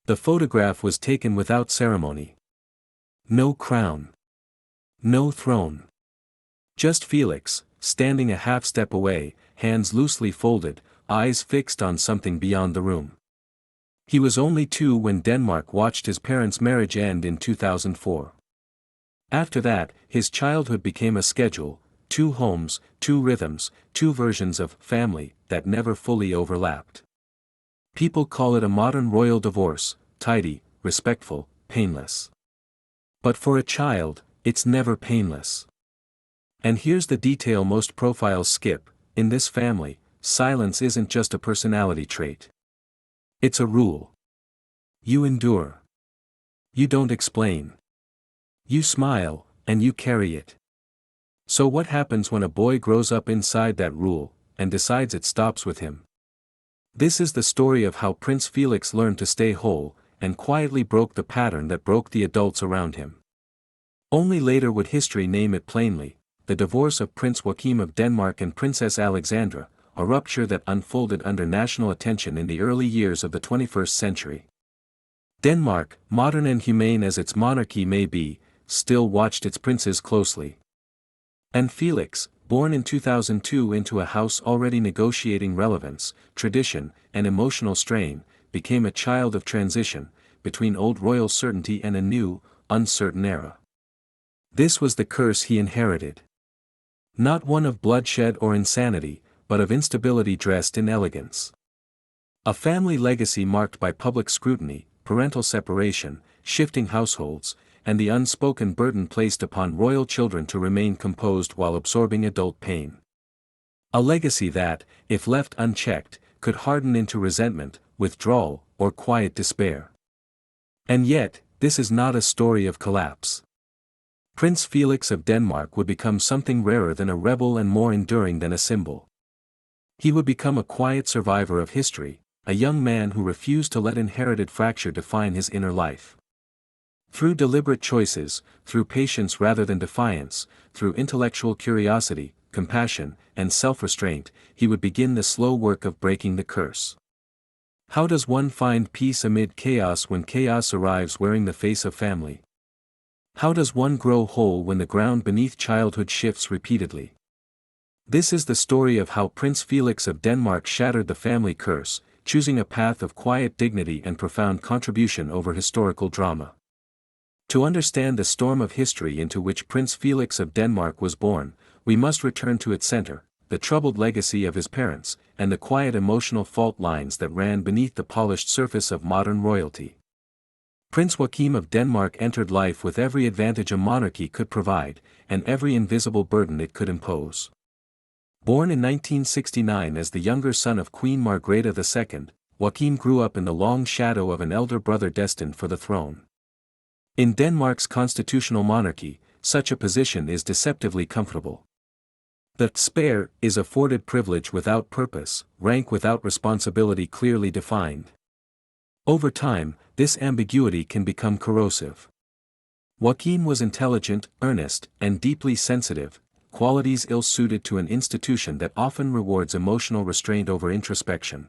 The photograph was taken without ceremony. No crown. No throne. Just Felix, standing a half step away, hands loosely folded, eyes fixed on something beyond the room. He was only 2 when Denmark watched his parents' marriage end in 2004. After that, his childhood became a schedule, 2 homes, 2 rhythms, 2 versions of family that never fully overlapped. People call it a modern royal divorce, tidy, respectful, painless. But for a child, it's never painless. And here's the detail most profiles skip: in this family, silence isn't just a personality trait. It's a rule. You endure. You don't explain. You smile, and you carry it. So what happens when a boy grows up inside that rule, and decides it stops with him? This is the story of how Prince Felix learned to stay whole, and quietly broke the pattern that broke the adults around him. Only later would history name it plainly: the divorce of Prince Joachim of Denmark and Princess Alexandra, a rupture that unfolded under national attention in the early years of the 21st century. Denmark, modern and humane as its monarchy may be, still watched its princes closely. And Felix, born in 2002 into a house already negotiating relevance, tradition, and emotional strain, became a child of transition, between old royal certainty and a new, uncertain era. This was the curse he inherited. Not one of bloodshed or insanity, but of instability dressed in elegance. A family legacy marked by public scrutiny, parental separation, shifting households, and the unspoken burden placed upon royal children to remain composed while absorbing adult pain. A legacy that, if left unchecked, could harden into resentment, withdrawal, or quiet despair. And yet, this is not a story of collapse. Prince Felix of Denmark would become something rarer than a rebel and more enduring than a symbol. He would become a quiet survivor of history, a young man who refused to let inherited fracture define his inner life. Through deliberate choices, through patience rather than defiance, through intellectual curiosity, compassion, and self-restraint, he would begin the slow work of breaking the curse. How does one find peace amid chaos when chaos arrives wearing the face of family? How does one grow whole when the ground beneath childhood shifts repeatedly? This is the story of how Prince Felix of Denmark shattered the family curse, choosing a path of quiet dignity and profound contribution over historical drama. To understand the storm of history into which Prince Felix of Denmark was born, we must return to its center, the troubled legacy of his parents, and the quiet emotional fault lines that ran beneath the polished surface of modern royalty. Prince Joachim of Denmark entered life with every advantage a monarchy could provide, and every invisible burden it could impose. Born in 1969 as the younger son of Queen Margrethe II, Joachim grew up in the long shadow of an elder brother destined for the throne. In Denmark's constitutional monarchy, such a position is deceptively comfortable. The spare is afforded privilege without purpose, rank without responsibility clearly defined. Over time, this ambiguity can become corrosive. Joachim was intelligent, earnest, and deeply sensitive, qualities ill-suited to an institution that often rewards emotional restraint over introspection.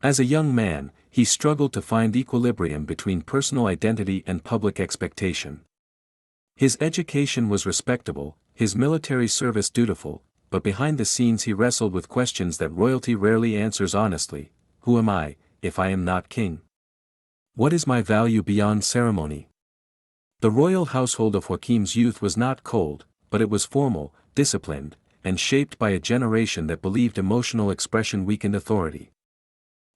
As a young man, he struggled to find equilibrium between personal identity and public expectation. His education was respectable, his military service dutiful, but behind the scenes he wrestled with questions that royalty rarely answers honestly: who am I, if I am not king? What is my value beyond ceremony? The royal household of Joachim's youth was not cold, but it was formal, disciplined, and shaped by a generation that believed emotional expression weakened authority.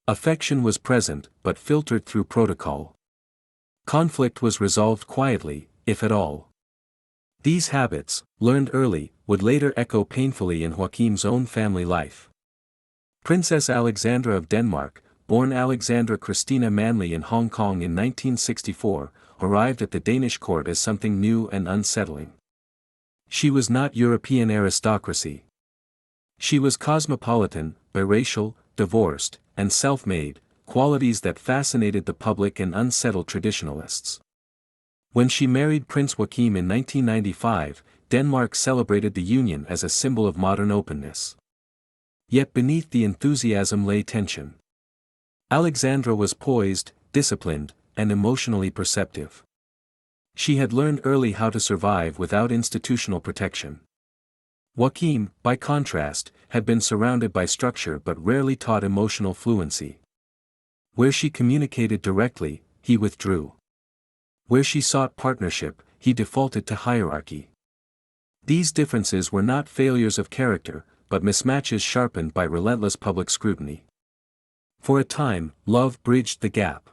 Affection was present, but filtered through protocol. Conflict was resolved quietly, if at all. These habits, learned early, would later echo painfully in Joachim's own family life. Princess Alexandra of Denmark, born Alexandra Christina Manley in Hong Kong in 1964, arrived at the Danish court as something new and unsettling. She was not European aristocracy. She was cosmopolitan, biracial, divorced, and self-made, qualities that fascinated the public and unsettled traditionalists. When she married Prince Joachim in 1995, Denmark celebrated the union as a symbol of modern openness. Yet beneath the enthusiasm lay tension. Alexandra was poised, disciplined, and emotionally perceptive. She had learned early how to survive without institutional protection. Joachim, by contrast, had been surrounded by structure but rarely taught emotional fluency. Where she communicated directly, he withdrew. Where she sought partnership, he defaulted to hierarchy. These differences were not failures of character, but mismatches sharpened by relentless public scrutiny. For a time, love bridged the gap.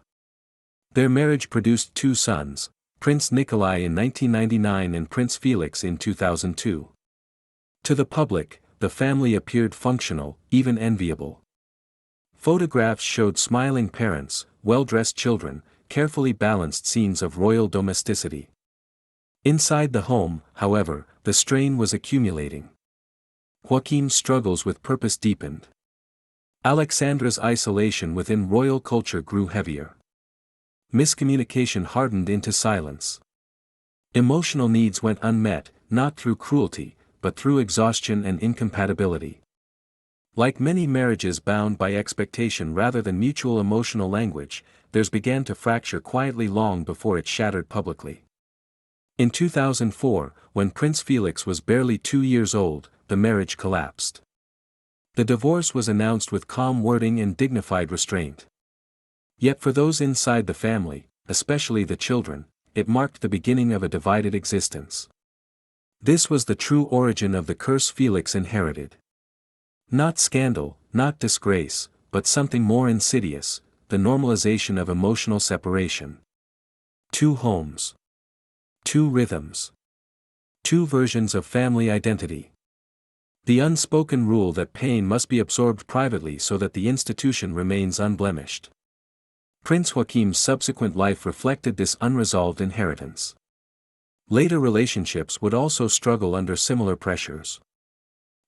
Their marriage produced two sons, Prince Nikolai in 1999 and Prince Felix in 2002. To the public, the family appeared functional, even enviable. Photographs showed smiling parents, well-dressed children, carefully balanced scenes of royal domesticity. Inside the home, however, the strain was accumulating. Joachim's struggles with purpose deepened. Alexandra's isolation within royal culture grew heavier. Miscommunication hardened into silence. Emotional needs went unmet, not through cruelty, but through exhaustion and incompatibility. Like many marriages bound by expectation rather than mutual emotional language, theirs began to fracture quietly long before it shattered publicly. In 2004, when Prince Felix was barely 2 years old, the marriage collapsed. The divorce was announced with calm wording and dignified restraint. Yet for those inside the family, especially the children, it marked the beginning of a divided existence. This was the true origin of the curse Felix inherited. Not scandal, not disgrace, but something more insidious, the normalization of emotional separation. Two homes. Two rhythms. Two versions of family identity. The unspoken rule that pain must be absorbed privately so that the institution remains unblemished. Prince Joachim's subsequent life reflected this unresolved inheritance. Later relationships would also struggle under similar pressures.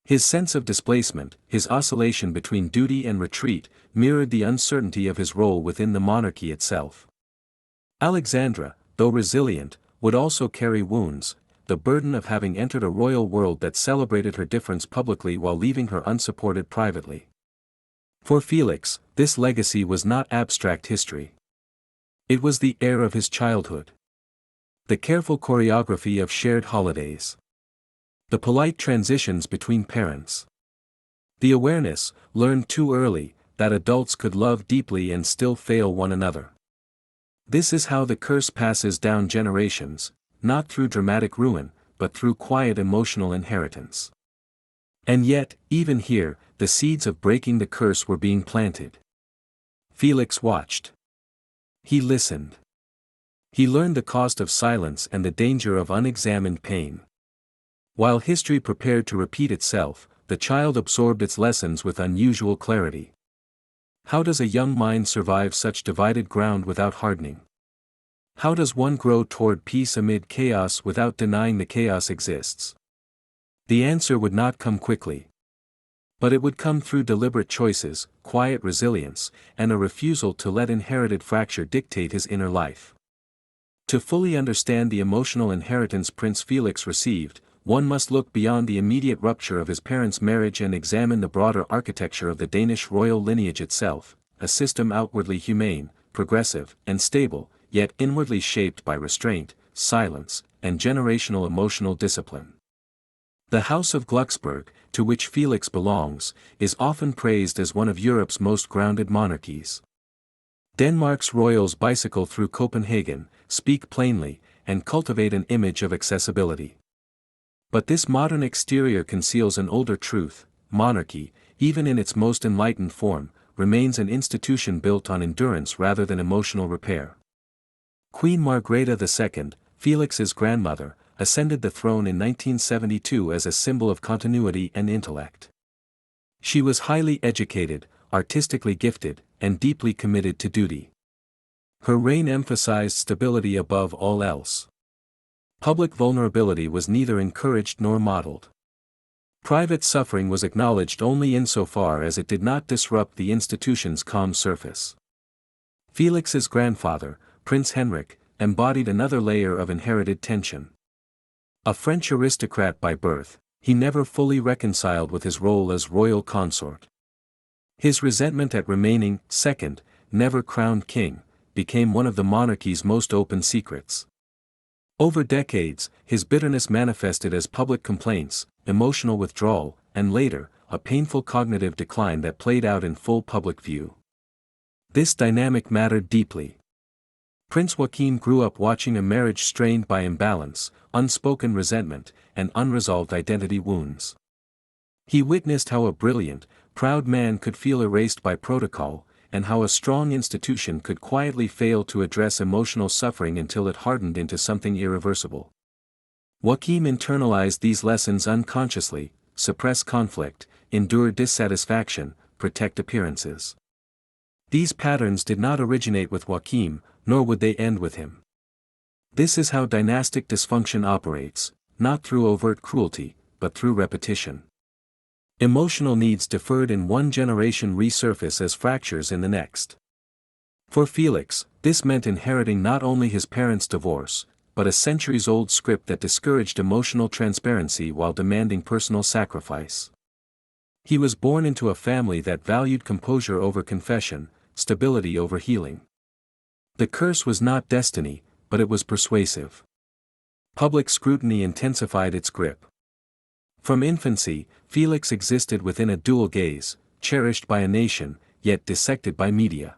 His sense of displacement, his oscillation between duty and retreat, mirrored the uncertainty of his role within the monarchy itself. Alexandra, though resilient, would also carry wounds, the burden of having entered a royal world that celebrated her difference publicly while leaving her unsupported privately. For Felix, this legacy was not abstract history. It was the air of his childhood. The careful choreography of shared holidays. The polite transitions between parents. The awareness, learned too early, that adults could love deeply and still fail one another. This is how the curse passes down generations, not through dramatic ruin, but through quiet emotional inheritance. And yet, even here, the seeds of breaking the curse were being planted. Felix watched. He listened. He learned the cost of silence and the danger of unexamined pain. While history prepared to repeat itself, the child absorbed its lessons with unusual clarity. How does a young mind survive such divided ground without hardening? How does one grow toward peace amid chaos without denying the chaos exists? The answer would not come quickly. But it would come through deliberate choices, quiet resilience, and a refusal to let inherited fracture dictate his inner life. To fully understand the emotional inheritance Prince Felix received, one must look beyond the immediate rupture of his parents' marriage and examine the broader architecture of the Danish royal lineage itself, a system outwardly humane, progressive, and stable, yet inwardly shaped by restraint, silence, and generational emotional discipline. The House of Glucksburg, to which Felix belongs, is often praised as one of Europe's most grounded monarchies. Denmark's royals bicycle through Copenhagen, speak plainly, and cultivate an image of accessibility. But this modern exterior conceals an older truth: monarchy, even in its most enlightened form, remains an institution built on endurance rather than emotional repair. Queen Margrethe II, Felix's grandmother, ascended the throne in 1972 as a symbol of continuity and intellect. She was highly educated, artistically gifted, and deeply committed to duty. Her reign emphasized stability above all else. Public vulnerability was neither encouraged nor modeled. Private suffering was acknowledged only insofar as it did not disrupt the institution's calm surface. Felix's grandfather, Prince Henrik, embodied another layer of inherited tension. A French aristocrat by birth, he never fully reconciled with his role as royal consort. His resentment at remaining second, never crowned king, became one of the monarchy's most open secrets. Over decades, his bitterness manifested as public complaints, emotional withdrawal, and later, a painful cognitive decline that played out in full public view. This dynamic mattered deeply. Prince Joachim grew up watching a marriage strained by imbalance, unspoken resentment, and unresolved identity wounds. He witnessed how a brilliant, proud man could feel erased by protocol, and how a strong institution could quietly fail to address emotional suffering until it hardened into something irreversible. Joachim internalized these lessons unconsciously: suppress conflict, endure dissatisfaction, protect appearances. These patterns did not originate with Joachim, nor would they end with him. This is how dynastic dysfunction operates, not through overt cruelty, but through repetition. Emotional needs deferred in one generation resurface as fractures in the next. For Felix, this meant inheriting not only his parents' divorce, but a centuries-old script that discouraged emotional transparency while demanding personal sacrifice. He was born into a family that valued composure over confession, stability over healing. The curse was not destiny, but it was persuasive. Public scrutiny intensified its grip. From infancy, Felix existed within a dual gaze, cherished by a nation, yet dissected by media.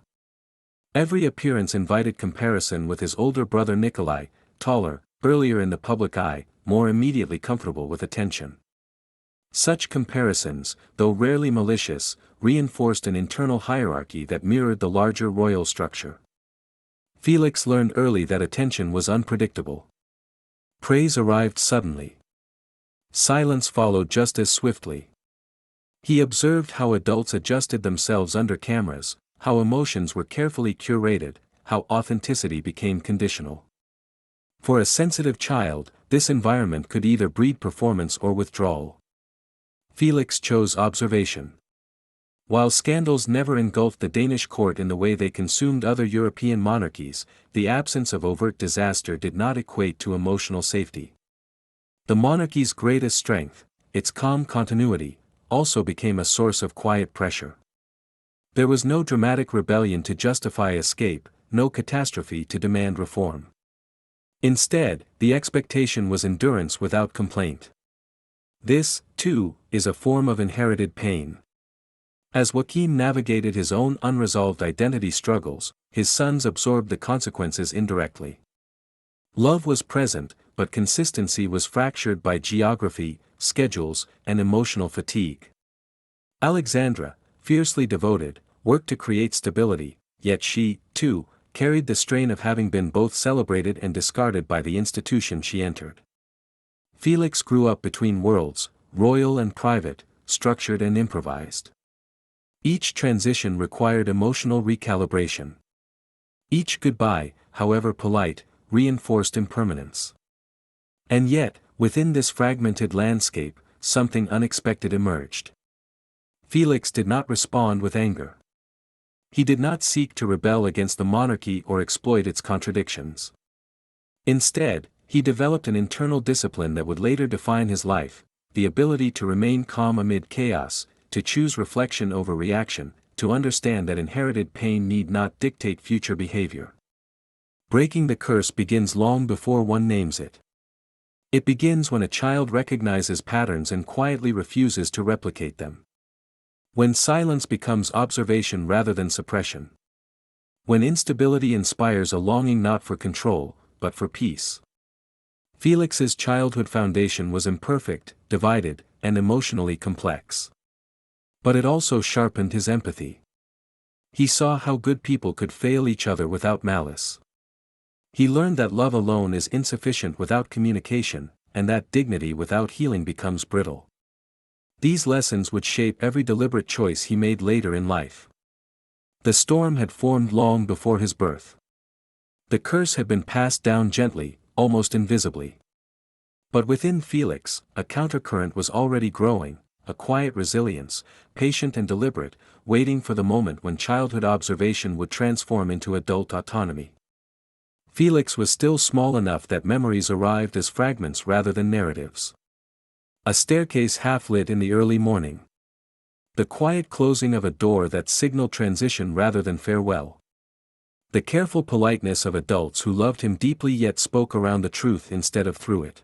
Every appearance invited comparison with his older brother Nikolai, taller, earlier in the public eye, more immediately comfortable with attention. Such comparisons, though rarely malicious, reinforced an internal hierarchy that mirrored the larger royal structure. Felix learned early that attention was unpredictable. Praise arrived suddenly. Silence followed just as swiftly. He observed how adults adjusted themselves under cameras, how emotions were carefully curated, how authenticity became conditional. For a sensitive child, this environment could either breed performance or withdrawal. Felix chose observation. While scandals never engulfed the Danish court in the way they consumed other European monarchies, the absence of overt disaster did not equate to emotional safety. The monarchy's greatest strength, its calm continuity, also became a source of quiet pressure. There was no dramatic rebellion to justify escape, no catastrophe to demand reform. Instead, the expectation was endurance without complaint. This, too, is a form of inherited pain. As Joachim navigated his own unresolved identity struggles, his sons absorbed the consequences indirectly. Love was present, but consistency was fractured by geography, schedules, and emotional fatigue. Alexandra, fiercely devoted, worked to create stability, yet she, too, carried the strain of having been both celebrated and discarded by the institution she entered. Felix grew up between worlds, royal and private, structured and improvised. Each transition required emotional recalibration. Each goodbye, however polite, reinforced impermanence. And yet, within this fragmented landscape, something unexpected emerged. Felix did not respond with anger. He did not seek to rebel against the monarchy or exploit its contradictions. Instead, he developed an internal discipline that would later define his life: the ability to remain calm amid chaos, to choose reflection over reaction, to understand that inherited pain need not dictate future behavior. Breaking the curse begins long before one names it. It begins when a child recognizes patterns and quietly refuses to replicate them. When silence becomes observation rather than suppression. When instability inspires a longing not for control, but for peace. Felix's childhood foundation was imperfect, divided, and emotionally complex. But it also sharpened his empathy. He saw how good people could fail each other without malice. He learned that love alone is insufficient without communication, and that dignity without healing becomes brittle. These lessons would shape every deliberate choice he made later in life. The storm had formed long before his birth. The curse had been passed down gently, almost invisibly. But within Felix, a countercurrent was already growing, a quiet resilience, patient and deliberate, waiting for the moment when childhood observation would transform into adult autonomy. Felix was still small enough that memories arrived as fragments rather than narratives. A staircase half lit in the early morning. The quiet closing of a door that signaled transition rather than farewell. The careful politeness of adults who loved him deeply yet spoke around the truth instead of through it.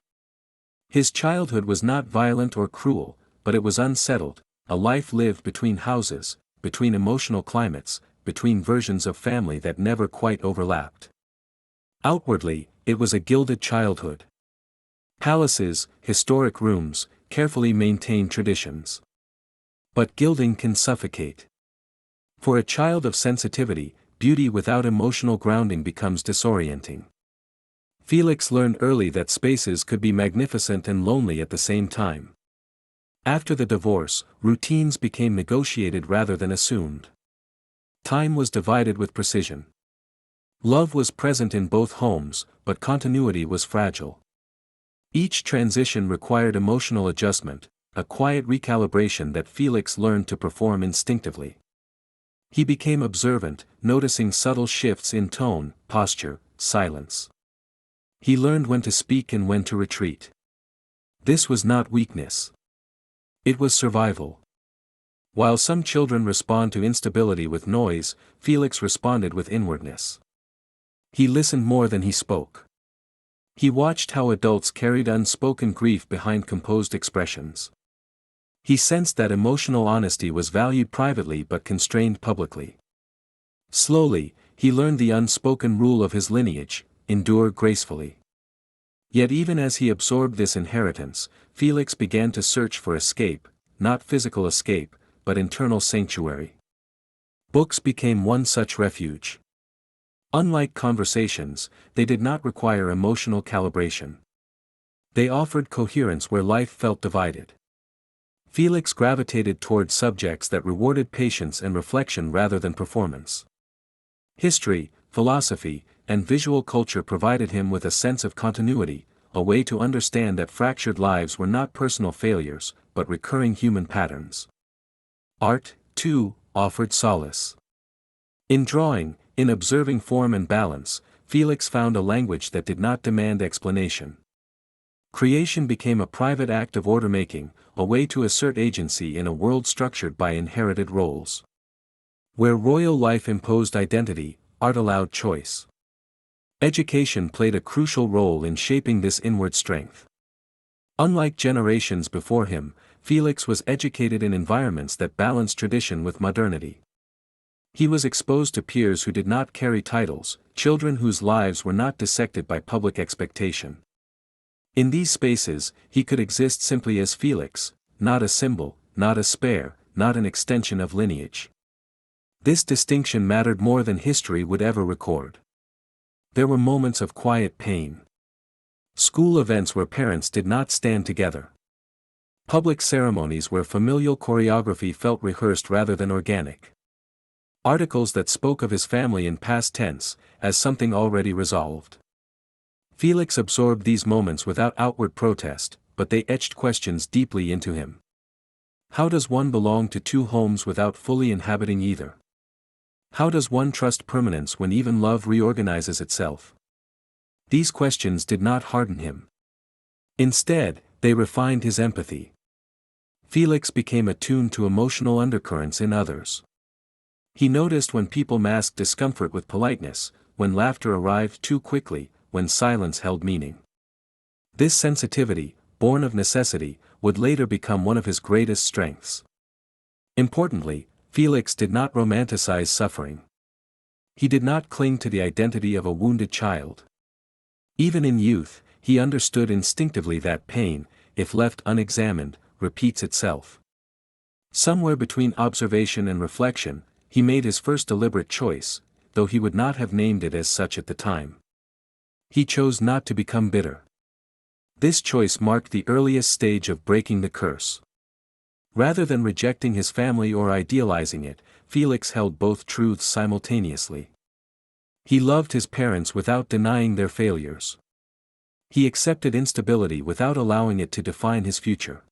His childhood was not violent or cruel, but it was unsettled, a life lived between houses, between emotional climates, between versions of family that never quite overlapped. Outwardly, it was a gilded childhood. Palaces, historic rooms, carefully maintained traditions. But gilding can suffocate. For a child of sensitivity, beauty without emotional grounding becomes disorienting. Felix learned early that spaces could be magnificent and lonely at the same time. After the divorce, routines became negotiated rather than assumed. Time was divided with precision. Love was present in both homes, but continuity was fragile. Each transition required emotional adjustment, a quiet recalibration that Felix learned to perform instinctively. He became observant, noticing subtle shifts in tone, posture, silence. He learned when to speak and when to retreat. This was not weakness. It was survival. While some children respond to instability with noise, Felix responded with inwardness. He listened more than he spoke. He watched how adults carried unspoken grief behind composed expressions. He sensed that emotional honesty was valued privately but constrained publicly. Slowly, he learned the unspoken rule of his lineage: endure gracefully. Yet even as he absorbed this inheritance, Felix began to search for escape, not physical escape, but internal sanctuary. Books became one such refuge. Unlike conversations, they did not require emotional calibration. They offered coherence where life felt divided. Felix gravitated toward subjects that rewarded patience and reflection rather than performance. History, philosophy, and visual culture provided him with a sense of continuity, a way to understand that fractured lives were not personal failures, but recurring human patterns. Art, too, offered solace. In drawing, in observing form and balance, Felix found a language that did not demand explanation. Creation became a private act of order-making, a way to assert agency in a world structured by inherited roles. Where royal life imposed identity, art allowed choice. Education played a crucial role in shaping this inward strength. Unlike generations before him, Felix was educated in environments that balanced tradition with modernity. He was exposed to peers who did not carry titles, children whose lives were not dissected by public expectation. In these spaces, he could exist simply as Felix, not a symbol, not a spare, not an extension of lineage. This distinction mattered more than history would ever record. There were moments of quiet pain. School events where parents did not stand together. Public ceremonies where familial choreography felt rehearsed rather than organic. Articles that spoke of his family in past tense, as something already resolved. Felix absorbed these moments without outward protest, but they etched questions deeply into him. How does one belong to two homes without fully inhabiting either? How does one trust permanence when even love reorganizes itself? These questions did not harden him. Instead, they refined his empathy. Felix became attuned to emotional undercurrents in others. He noticed when people masked discomfort with politeness, when laughter arrived too quickly, when silence held meaning. This sensitivity, born of necessity, would later become one of his greatest strengths. Importantly, Felix did not romanticize suffering. He did not cling to the identity of a wounded child. Even in youth, he understood instinctively that pain, if left unexamined, repeats itself. Somewhere between observation and reflection, he made his first deliberate choice, though he would not have named it as such at the time. He chose not to become bitter. This choice marked the earliest stage of breaking the curse. Rather than rejecting his family or idealizing it, Felix held both truths simultaneously. He loved his parents without denying their failures. He accepted instability without allowing it to define his future.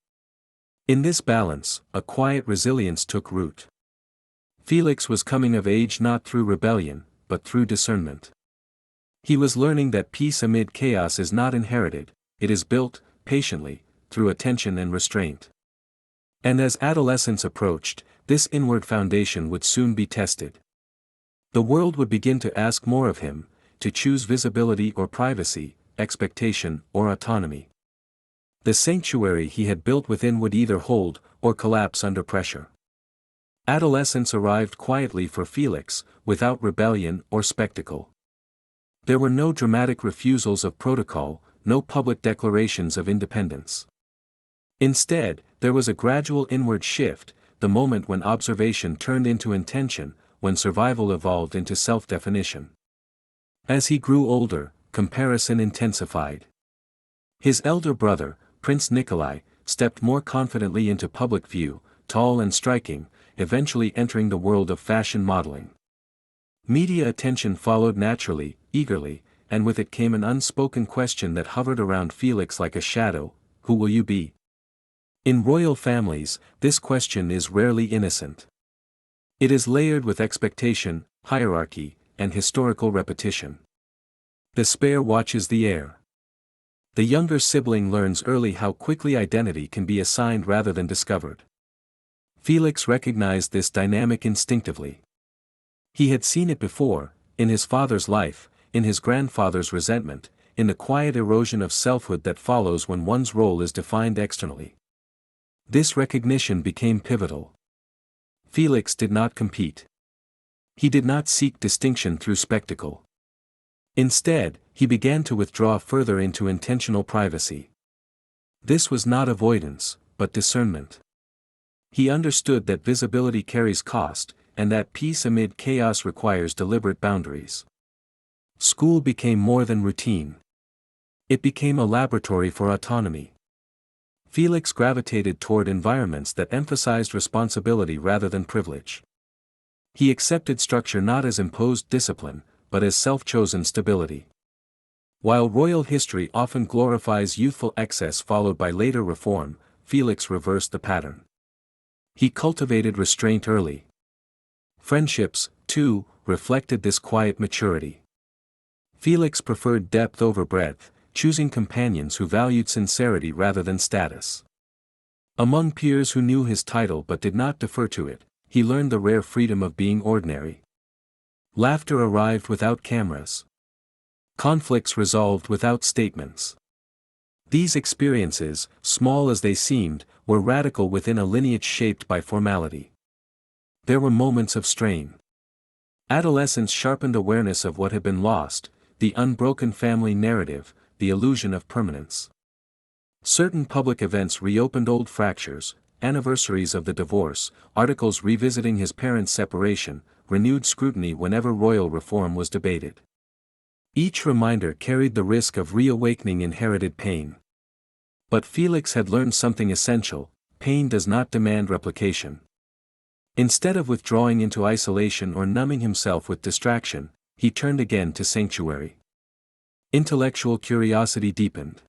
In this balance, a quiet resilience took root. Felix was coming of age not through rebellion, but through discernment. He was learning that peace amid chaos is not inherited, it is built, patiently, through attention and restraint. And as adolescence approached, this inward foundation would soon be tested. The world would begin to ask more of him, to choose visibility or privacy, expectation or autonomy. The sanctuary he had built within would either hold or collapse under pressure. Adolescence arrived quietly for Felix, without rebellion or spectacle. There were no dramatic refusals of protocol, no public declarations of independence. Instead, there was a gradual inward shift, the moment when observation turned into intention, when survival evolved into self-definition. As he grew older, comparison intensified. His elder brother, Prince Nikolai, stepped more confidently into public view, tall and striking, eventually entering the world of fashion modeling. Media attention followed naturally, eagerly, and with it came an unspoken question that hovered around Felix like a shadow: who will you be? In royal families, this question is rarely innocent. It is layered with expectation, hierarchy, and historical repetition. Despair watches the air. The younger sibling learns early how quickly identity can be assigned rather than discovered. Felix recognized this dynamic instinctively. He had seen it before, in his father's life, in his grandfather's resentment, in the quiet erosion of selfhood that follows when one's role is defined externally. This recognition became pivotal. Felix did not compete. He did not seek distinction through spectacle. Instead, he began to withdraw further into intentional privacy. This was not avoidance, but discernment. He understood that visibility carries cost, and that peace amid chaos requires deliberate boundaries. School became more than routine. It became a laboratory for autonomy. Felix gravitated toward environments that emphasized responsibility rather than privilege. He accepted structure not as imposed discipline, but as self-chosen stability. While royal history often glorifies youthful excess followed by later reform, Felix reversed the pattern. He cultivated restraint early. Friendships, too, reflected this quiet maturity. Felix preferred depth over breadth, choosing companions who valued sincerity rather than status. Among peers who knew his title but did not defer to it, he learned the rare freedom of being ordinary. Laughter arrived without cameras. Conflicts resolved without statements. These experiences, small as they seemed, were radical within a lineage shaped by formality. There were moments of strain. Adolescence sharpened awareness of what had been lost, the unbroken family narrative, the illusion of permanence. Certain public events reopened old fractures: anniversaries of the divorce, articles revisiting his parents' separation, renewed scrutiny whenever royal reform was debated. Each reminder carried the risk of reawakening inherited pain. But Felix had learned something essential: pain does not demand replication. Instead of withdrawing into isolation or numbing himself with distraction, he turned again to sanctuary. Intellectual curiosity deepened.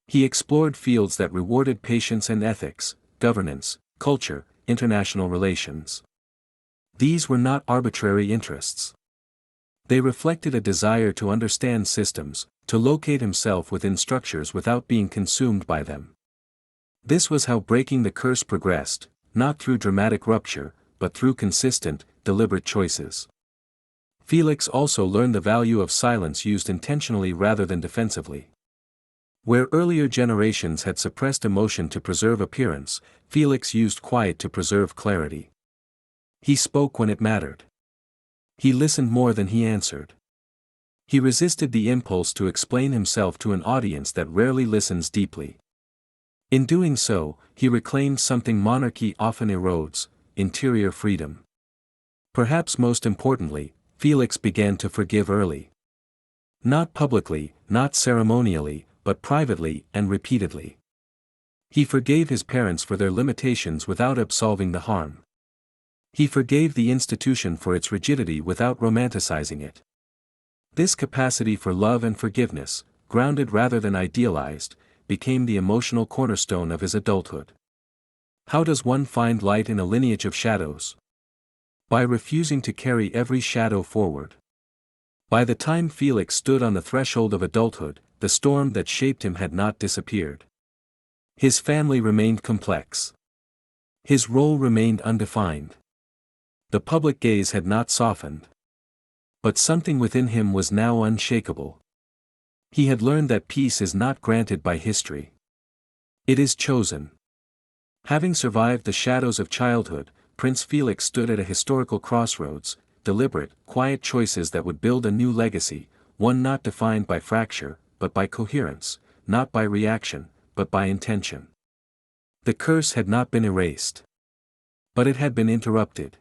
He explored fields that rewarded patience and ethics, governance, culture, international relations. These were not arbitrary interests. They reflected a desire to understand systems, to locate himself within structures without being consumed by them. This was how breaking the curse progressed, not through dramatic rupture, but through consistent, deliberate choices. Felix also learned the value of silence used intentionally rather than defensively. Where earlier generations had suppressed emotion to preserve appearance, Felix used quiet to preserve clarity. He spoke when it mattered. He listened more than he answered. He resisted the impulse to explain himself to an audience that rarely listens deeply. In doing so, he reclaimed something monarchy often erodes: interior freedom. Perhaps most importantly, Felix began to forgive early. Not publicly, not ceremonially, but privately and repeatedly. He forgave his parents for their limitations without absolving the harm. He forgave the institution for its rigidity without romanticizing it. This capacity for love and forgiveness, grounded rather than idealized, became the emotional cornerstone of his adulthood. How does one find light in a lineage of shadows? By refusing to carry every shadow forward. By the time Felix stood on the threshold of adulthood, the storm that shaped him had not disappeared. His family remained complex. His role remained undefined. The public gaze had not softened. But something within him was now unshakable. He had learned that peace is not granted by history. It is chosen. Having survived the shadows of childhood, Prince Felix stood at a historical crossroads, deliberate, quiet choices that would build a new legacy, one not defined by fracture, but by coherence, not by reaction, but by intention. The curse had not been erased. But it had been interrupted.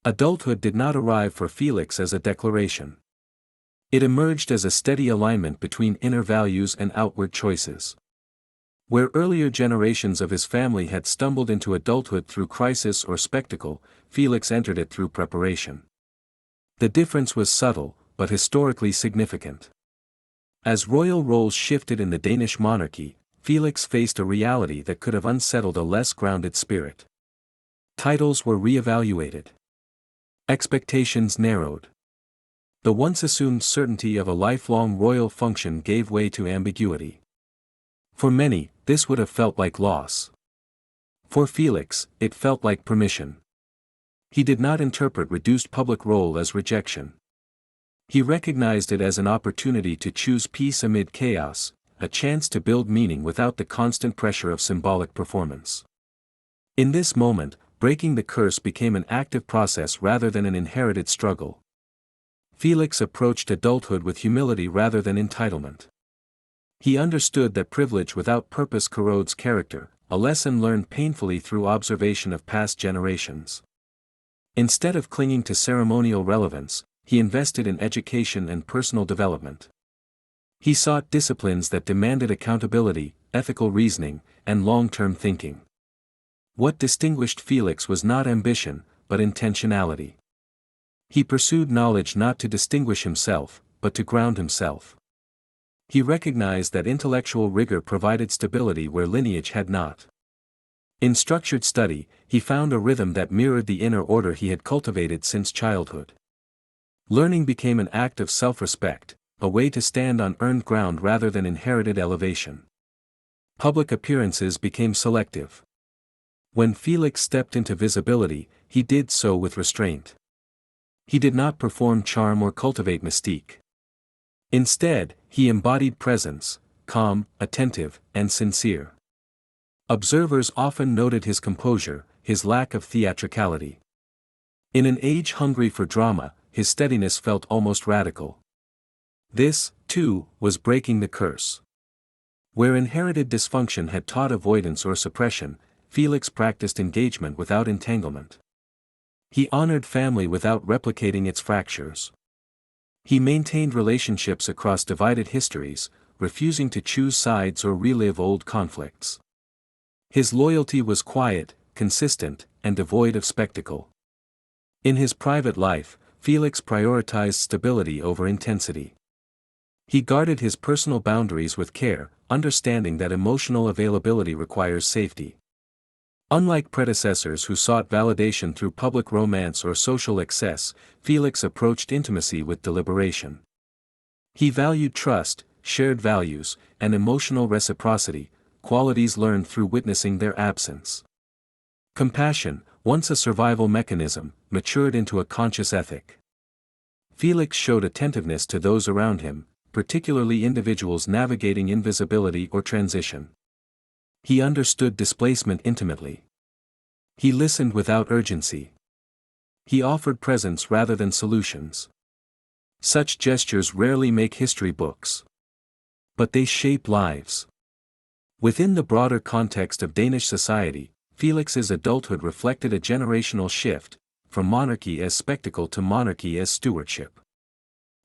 Adulthood did not arrive for Felix as a declaration. It emerged as a steady alignment between inner values and outward choices. Where earlier generations of his family had stumbled into adulthood through crisis or spectacle, Felix entered it through preparation. The difference was subtle, but historically significant. As royal roles shifted in the Danish monarchy, Felix faced a reality that could have unsettled a less grounded spirit. Titles were re-evaluated. Expectations narrowed. The once assumed certainty of a lifelong royal function gave way to ambiguity. For many, this would have felt like loss. For Felix, it felt like permission. He did not interpret reduced public role as rejection. He recognized it as an opportunity to choose peace amid chaos, a chance to build meaning without the constant pressure of symbolic performance. In this moment, breaking the curse became an active process rather than an inherited struggle. Felix approached adulthood with humility rather than entitlement. He understood that privilege without purpose corrodes character, a lesson learned painfully through observation of past generations. Instead of clinging to ceremonial relevance, he invested in education and personal development. He sought disciplines that demanded accountability, ethical reasoning, and long-term thinking. What distinguished Felix was not ambition, but intentionality. He pursued knowledge not to distinguish himself, but to ground himself. He recognized that intellectual rigor provided stability where lineage had not. In structured study, he found a rhythm that mirrored the inner order he had cultivated since childhood. Learning became an act of self-respect, a way to stand on earned ground rather than inherited elevation. Public appearances became selective. When Felix stepped into visibility, he did so with restraint. He did not perform charm or cultivate mystique. Instead, he embodied presence, calm, attentive, and sincere. Observers often noted his composure, his lack of theatricality. In an age hungry for drama, his steadiness felt almost radical. This, too, was breaking the curse. Where inherited dysfunction had taught avoidance or suppression, Felix practiced engagement without entanglement. He honored family without replicating its fractures. He maintained relationships across divided histories, refusing to choose sides or relive old conflicts. His loyalty was quiet, consistent, and devoid of spectacle. In his private life, Felix prioritized stability over intensity. He guarded his personal boundaries with care, understanding that emotional availability requires safety. Unlike predecessors who sought validation through public romance or social excess, Felix approached intimacy with deliberation. He valued trust, shared values, and emotional reciprocity, qualities learned through witnessing their absence. Compassion, once a survival mechanism, matured into a conscious ethic. Felix showed attentiveness to those around him, particularly individuals navigating invisibility or transition. He understood displacement intimately. He listened without urgency. He offered presence rather than solutions. Such gestures rarely make history books. But they shape lives. Within the broader context of Danish society, Felix's adulthood reflected a generational shift, from monarchy as spectacle to monarchy as stewardship.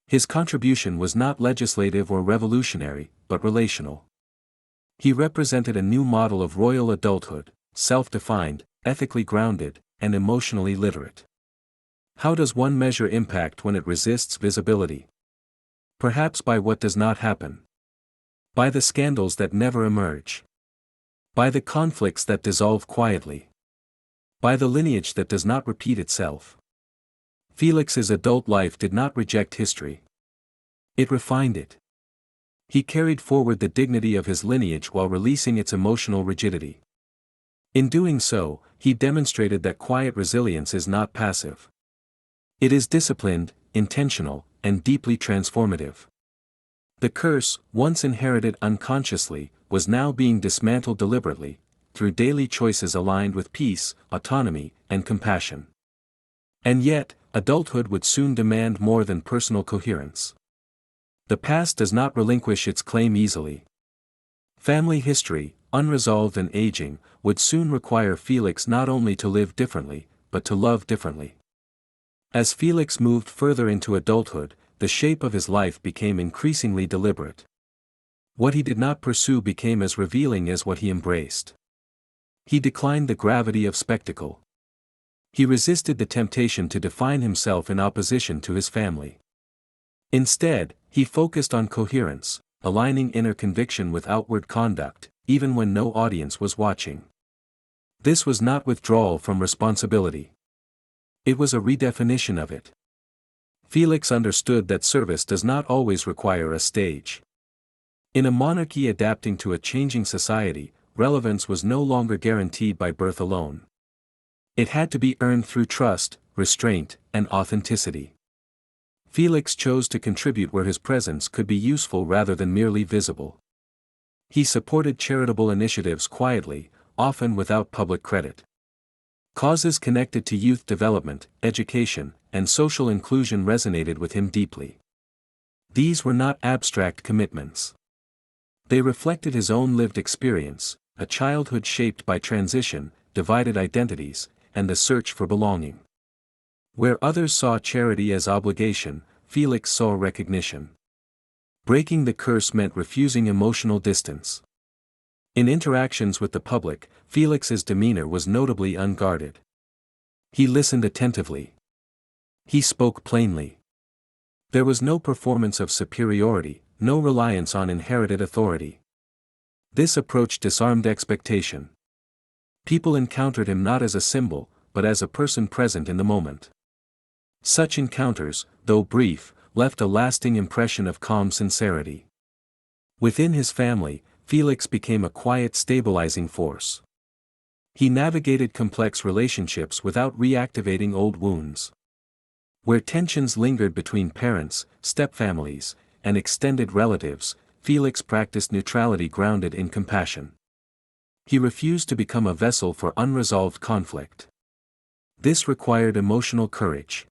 His contribution was not legislative or revolutionary, but relational. He represented a new model of royal adulthood, self-defined, ethically grounded, and emotionally literate. How does one measure impact when it resists visibility? Perhaps by what does not happen. By the scandals that never emerge. By the conflicts that dissolve quietly. By the lineage that does not repeat itself. Felix's adult life did not reject history. It refined it. He carried forward the dignity of his lineage while releasing its emotional rigidity. In doing so, he demonstrated that quiet resilience is not passive. It is disciplined, intentional, and deeply transformative. The curse, once inherited unconsciously, was now being dismantled deliberately, through daily choices aligned with peace, autonomy, and compassion. And yet, adulthood would soon demand more than personal coherence. The past does not relinquish its claim easily. Family history, unresolved and aging, would soon require Felix not only to live differently, but to love differently. As Felix moved further into adulthood, the shape of his life became increasingly deliberate. What he did not pursue became as revealing as what he embraced. He declined the gravity of spectacle. He resisted the temptation to define himself in opposition to his family. Instead, he focused on coherence, aligning inner conviction with outward conduct, even when no audience was watching. This was not withdrawal from responsibility. It was a redefinition of it. Felix understood that service does not always require a stage. In a monarchy adapting to a changing society, relevance was no longer guaranteed by birth alone. It had to be earned through trust, restraint, and authenticity. Felix chose to contribute where his presence could be useful rather than merely visible. He supported charitable initiatives quietly, often without public credit. Causes connected to youth development, education, and social inclusion resonated with him deeply. These were not abstract commitments. They reflected his own lived experience, a childhood shaped by transition, divided identities, and the search for belonging. Where others saw charity as obligation, Felix saw recognition. Breaking the curse meant refusing emotional distance. In interactions with the public, Felix's demeanor was notably unguarded. He listened attentively. He spoke plainly. There was no performance of superiority, no reliance on inherited authority. This approach disarmed expectation. People encountered him not as a symbol, but as a person present in the moment. Such encounters, though brief, left a lasting impression of calm sincerity. Within his family, Felix became a quiet stabilizing force. He navigated complex relationships without reactivating old wounds. Where tensions lingered between parents, stepfamilies, and extended relatives, Felix practiced neutrality grounded in compassion. He refused to become a vessel for unresolved conflict. This required emotional courage.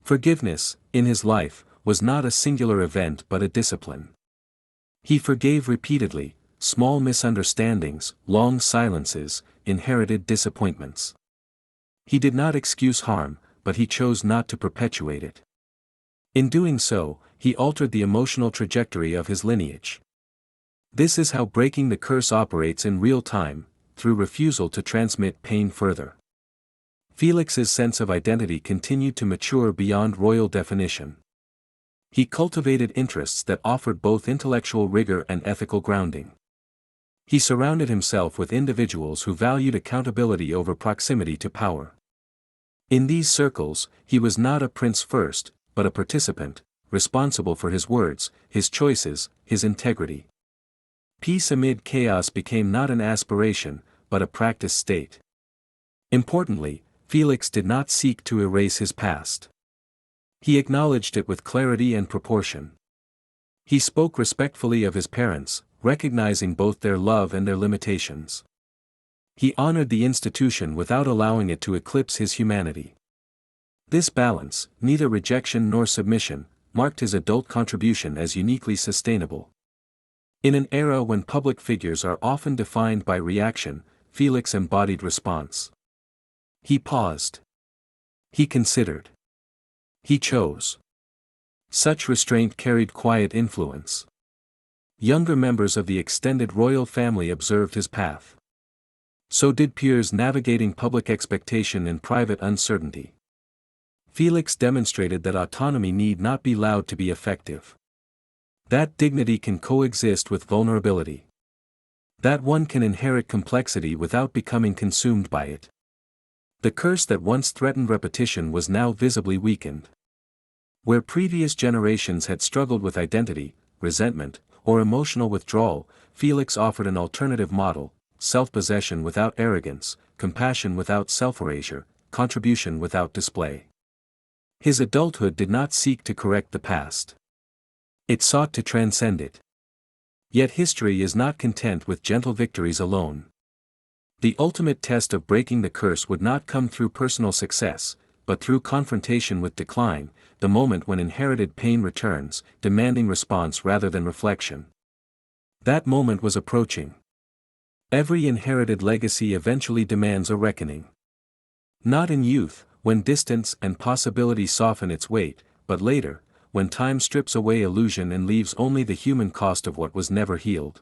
Forgiveness, in his life, was not a singular event but a discipline. He forgave repeatedly, small misunderstandings, long silences, inherited disappointments. He did not excuse harm, but he chose not to perpetuate it. In doing so, he altered the emotional trajectory of his lineage. This is how breaking the curse operates in real time, through refusal to transmit pain further. Felix's sense of identity continued to mature beyond royal definition. He cultivated interests that offered both intellectual rigor and ethical grounding. He surrounded himself with individuals who valued accountability over proximity to power. In these circles, he was not a prince first, but a participant, responsible for his words, his choices, his integrity. Peace amid chaos became not an aspiration, but a practiced state. Importantly, Felix did not seek to erase his past. He acknowledged it with clarity and proportion. He spoke respectfully of his parents, recognizing both their love and their limitations. He honored the institution without allowing it to eclipse his humanity. This balance, neither rejection nor submission, marked his adult contribution as uniquely sustainable. In an era when public figures are often defined by reaction, Felix embodied response. He paused. He considered. He chose. Such restraint carried quiet influence. Younger members of the extended royal family observed his path. So did peers navigating public expectation and private uncertainty. Felix demonstrated that autonomy need not be loud to be effective. That dignity can coexist with vulnerability. That one can inherit complexity without becoming consumed by it. The curse that once threatened repetition was now visibly weakened. Where previous generations had struggled with identity, resentment, or emotional withdrawal, Felix offered an alternative model: self-possession without arrogance, compassion without self-erasure, contribution without display. His adulthood did not seek to correct the past. It sought to transcend it. Yet history is not content with gentle victories alone. The ultimate test of breaking the curse would not come through personal success, but through confrontation with decline, the moment when inherited pain returns, demanding response rather than reflection. That moment was approaching. Every inherited legacy eventually demands a reckoning. Not in youth, when distance and possibility soften its weight, but later, when time strips away illusion and leaves only the human cost of what was never healed.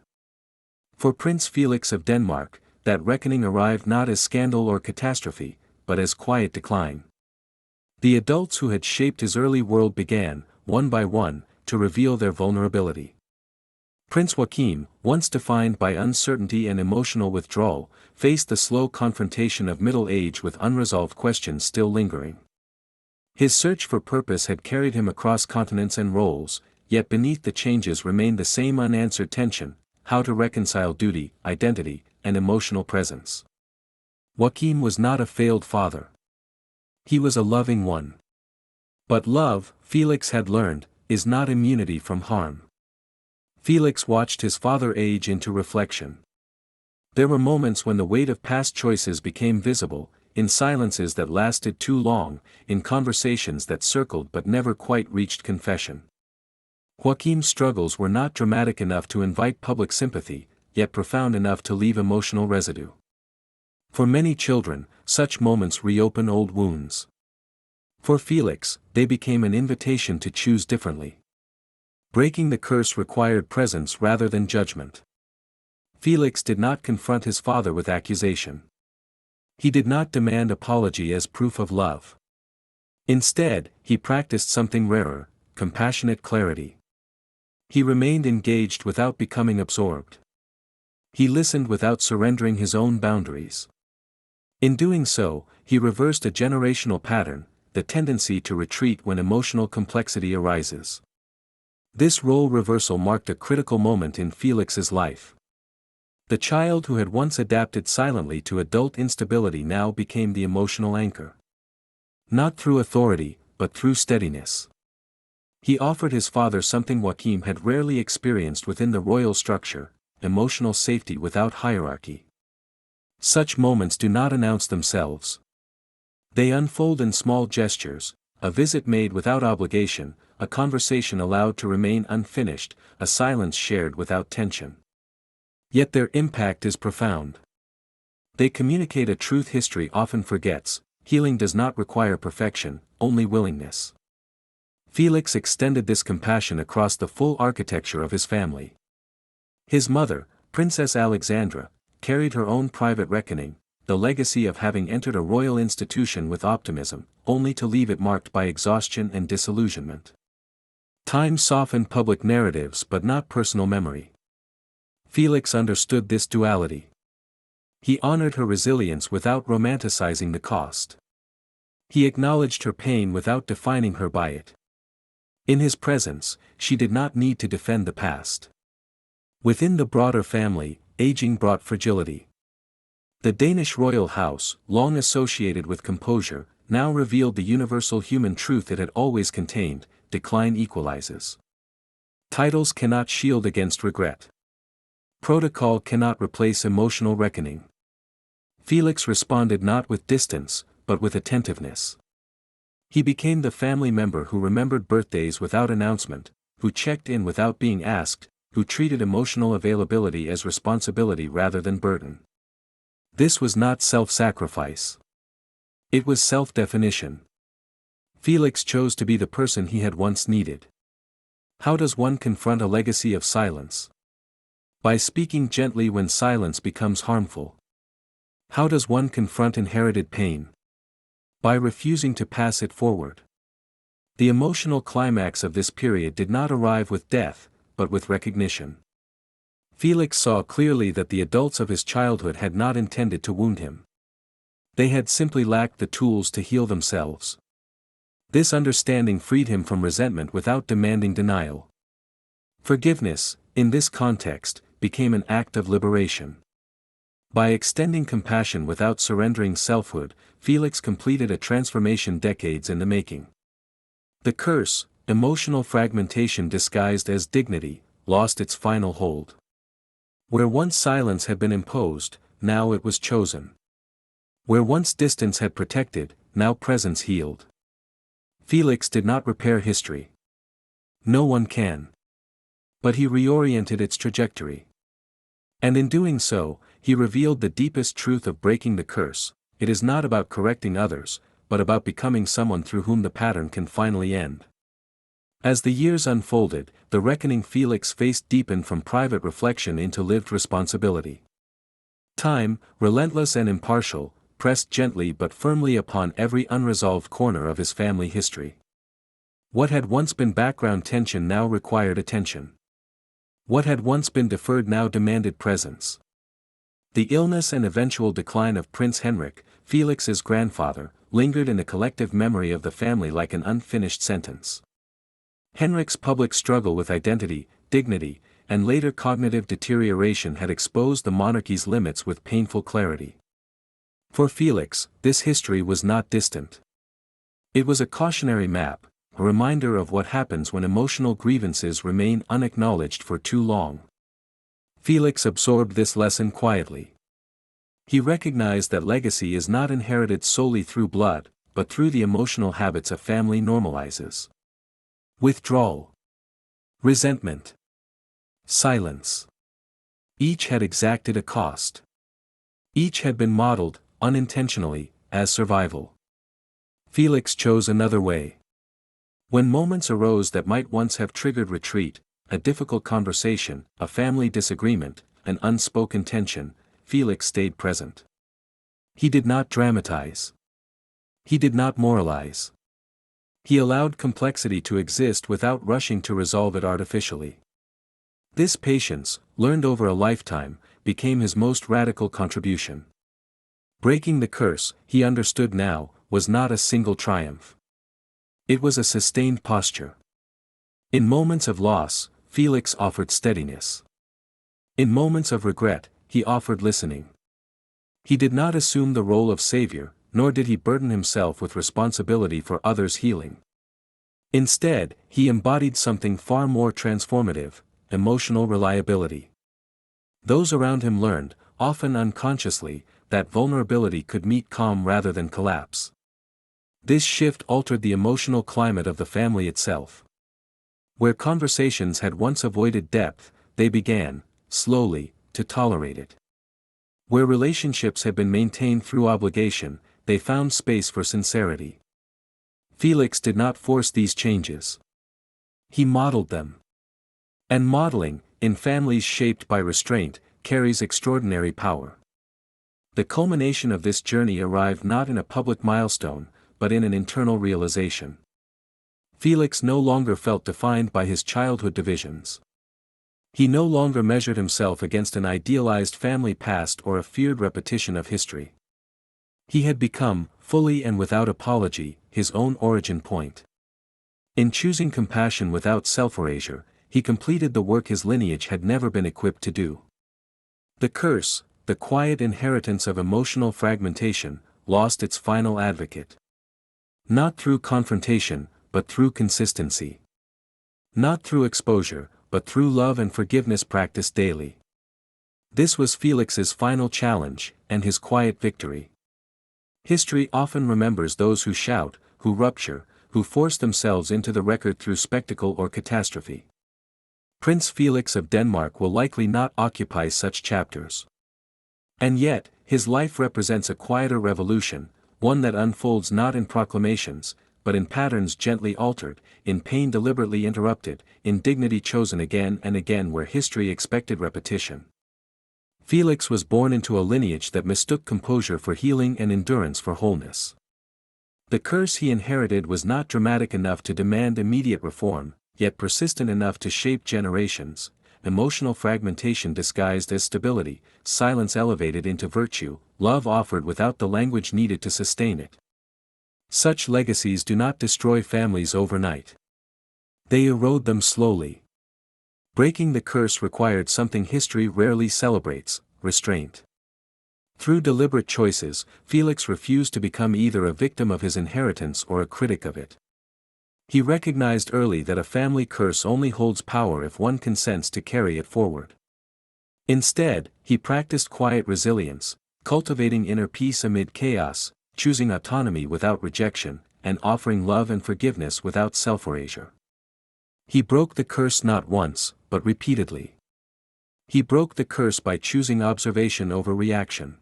For Prince Felix of Denmark, that reckoning arrived not as scandal or catastrophe, but as quiet decline. The adults who had shaped his early world began, one by one, to reveal their vulnerability. Prince Joachim, once defined by uncertainty and emotional withdrawal, faced the slow confrontation of middle age with unresolved questions still lingering. His search for purpose had carried him across continents and roles, yet beneath the changes remained the same unanswered tension: how to reconcile duty, identity, and emotional presence. Joachim was not a failed father. He was a loving one. But love, Felix had learned, is not immunity from harm. Felix watched his father age into reflection. There were moments when the weight of past choices became visible, in silences that lasted too long, in conversations that circled but never quite reached confession. Joachim's struggles were not dramatic enough to invite public sympathy, yet profound enough to leave emotional residue. For many children, such moments reopen old wounds. For Felix, they became an invitation to choose differently. Breaking the curse required presence rather than judgment. Felix did not confront his father with accusation. He did not demand apology as proof of love. Instead, he practiced something rarer: compassionate clarity. He remained engaged without becoming absorbed. He listened without surrendering his own boundaries. In doing so, he reversed a generational pattern: the tendency to retreat when emotional complexity arises. This role reversal marked a critical moment in Felix's life. The child who had once adapted silently to adult instability now became the emotional anchor. Not through authority, but through steadiness. He offered his father something Joachim had rarely experienced within the royal structure: emotional safety without hierarchy. Such moments do not announce themselves. They unfold in small gestures: a visit made without obligation, a conversation allowed to remain unfinished, a silence shared without tension. Yet their impact is profound. They communicate a truth history often forgets: healing does not require perfection, only willingness. Felix extended this compassion across the full architecture of his family. His mother, Princess Alexandra, carried her own private reckoning, the legacy of having entered a royal institution with optimism, only to leave it marked by exhaustion and disillusionment. Time softened public narratives but not personal memory. Felix understood this duality. He honored her resilience without romanticizing the cost. He acknowledged her pain without defining her by it. In his presence, she did not need to defend the past. Within the broader family, aging brought fragility. The Danish royal house, long associated with composure, now revealed the universal human truth it had always contained: decline equalizes. Titles cannot shield against regret. Protocol cannot replace emotional reckoning. Felix responded not with distance, but with attentiveness. He became the family member who remembered birthdays without announcement, who checked in without being asked, who treated emotional availability as responsibility rather than burden. This was not self-sacrifice. It was self-definition. Felix chose to be the person he had once needed. How does one confront a legacy of silence? By speaking gently when silence becomes harmful. How does one confront inherited pain? By refusing to pass it forward. The emotional climax of this period did not arrive with death, but with recognition. Felix saw clearly that the adults of his childhood had not intended to wound him. They had simply lacked the tools to heal themselves. This understanding freed him from resentment without demanding denial. Forgiveness, in this context, became an act of liberation. By extending compassion without surrendering selfhood, Felix completed a transformation decades in the making. The curse, emotional fragmentation disguised as dignity, lost its final hold. Where once silence had been imposed, now it was chosen. Where once distance had protected, now presence healed. Felix did not repair history. No one can. But he reoriented its trajectory. And in doing so, he revealed the deepest truth of breaking the curse: it is not about correcting others, but about becoming someone through whom the pattern can finally end. As the years unfolded, the reckoning Felix faced deepened from private reflection into lived responsibility. Time, relentless and impartial, pressed gently but firmly upon every unresolved corner of his family history. What had once been background tension now required attention. What had once been deferred now demanded presence. The illness and eventual decline of Prince Henrik, Felix's grandfather, lingered in the collective memory of the family like an unfinished sentence. Henrik's public struggle with identity, dignity, and later cognitive deterioration had exposed the monarchy's limits with painful clarity. For Felix, this history was not distant. It was a cautionary map, a reminder of what happens when emotional grievances remain unacknowledged for too long. Felix absorbed this lesson quietly. He recognized that legacy is not inherited solely through blood, but through the emotional habits a family normalizes. Withdrawal. Resentment. Silence. Each had exacted a cost. Each had been modeled, unintentionally, as survival. Felix chose another way. When moments arose that might once have triggered retreat, a difficult conversation, a family disagreement, an unspoken tension, Felix stayed present. He did not dramatize. He did not moralize. He allowed complexity to exist without rushing to resolve it artificially. This patience, learned over a lifetime, became his most radical contribution. Breaking the curse, he understood now, was not a single triumph. It was a sustained posture. In moments of loss, Felix offered steadiness. In moments of regret, he offered listening. He did not assume the role of savior, nor did he burden himself with responsibility for others' healing. Instead, he embodied something far more transformative: emotional reliability. Those around him learned, often unconsciously, that vulnerability could meet calm rather than collapse. This shift altered the emotional climate of the family itself. Where conversations had once avoided depth, they began, slowly, to tolerate it. Where relationships had been maintained through obligation, they found space for sincerity. Felix did not force these changes. He modeled them. And modeling, in families shaped by restraint, carries extraordinary power. The culmination of this journey arrived not in a public milestone, but in an internal realization. Felix no longer felt defined by his childhood divisions. He no longer measured himself against an idealized family past or a feared repetition of history. He had become, fully and without apology, his own origin point. In choosing compassion without self-erasure, he completed the work his lineage had never been equipped to do. The curse, the quiet inheritance of emotional fragmentation, lost its final advocate. Not through confrontation, but through consistency. Not through exposure, but through love and forgiveness practiced daily. This was Felix's final challenge, and his quiet victory. History often remembers those who shout, who rupture, who force themselves into the record through spectacle or catastrophe. Prince Felix of Denmark will likely not occupy such chapters. And yet, his life represents a quieter revolution, one that unfolds not in proclamations, but in patterns gently altered, in pain deliberately interrupted, in dignity chosen again and again where history expected repetition. Felix was born into a lineage that mistook composure for healing and endurance for wholeness. The curse he inherited was not dramatic enough to demand immediate reform, yet persistent enough to shape generations: emotional fragmentation disguised as stability, silence elevated into virtue, love offered without the language needed to sustain it. Such legacies do not destroy families overnight. They erode them slowly. Breaking the curse required something history rarely celebrates: restraint. Through deliberate choices, Felix refused to become either a victim of his inheritance or a critic of it. He recognized early that a family curse only holds power if one consents to carry it forward. Instead, he practiced quiet resilience, cultivating inner peace amid chaos, choosing autonomy without rejection, and offering love and forgiveness without self-erasure. He broke the curse not once, but repeatedly. He broke the curse by choosing observation over reaction.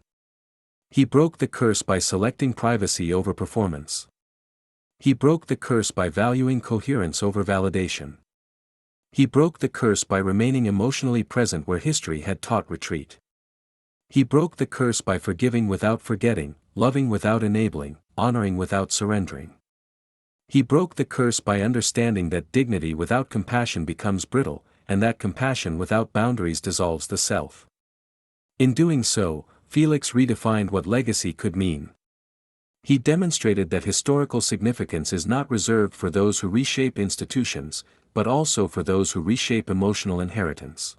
He broke the curse by selecting privacy over performance. He broke the curse by valuing coherence over validation. He broke the curse by remaining emotionally present where history had taught retreat. He broke the curse by forgiving without forgetting, loving without enabling, honoring without surrendering. He broke the curse by understanding that dignity without compassion becomes brittle, and that compassion without boundaries dissolves the self. In doing so, Felix redefined what legacy could mean. He demonstrated that historical significance is not reserved for those who reshape institutions, but also for those who reshape emotional inheritance.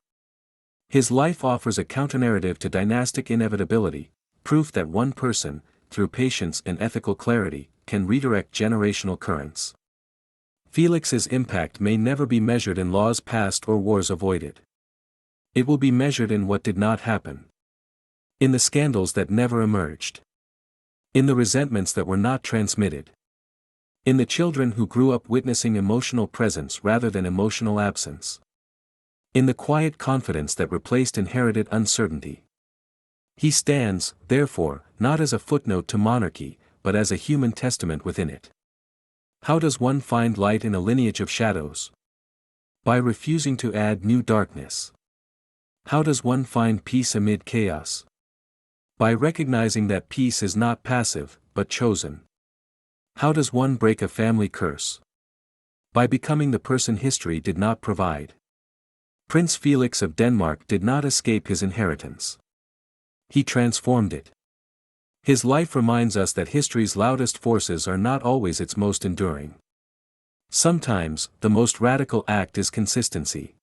His life offers a counternarrative to dynastic inevitability, proof that one person, through patience and ethical clarity, can redirect generational currents. Felix's impact may never be measured in laws passed or wars avoided. It will be measured in what did not happen. In the scandals that never emerged. In the resentments that were not transmitted. In the children who grew up witnessing emotional presence rather than emotional absence. In the quiet confidence that replaced inherited uncertainty. He stands, therefore, not as a footnote to monarchy, but as a human testament within it. How does one find light in a lineage of shadows? By refusing to add new darkness. How does one find peace amid chaos? By recognizing that peace is not passive, but chosen. How does one break a family curse? By becoming the person history did not provide. Prince Felix of Denmark did not escape his inheritance. He transformed it. His life reminds us that history's loudest forces are not always its most enduring. Sometimes, the most radical act is consistency.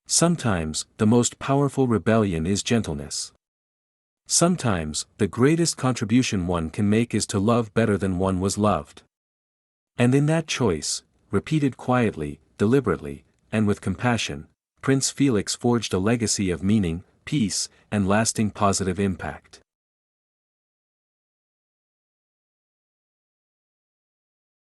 Sometimes, the most powerful rebellion is gentleness. Sometimes, the greatest contribution one can make is to love better than one was loved. And in that choice, repeated quietly, deliberately, and with compassion, Prince Felix forged a legacy of meaning, peace, and lasting positive impact.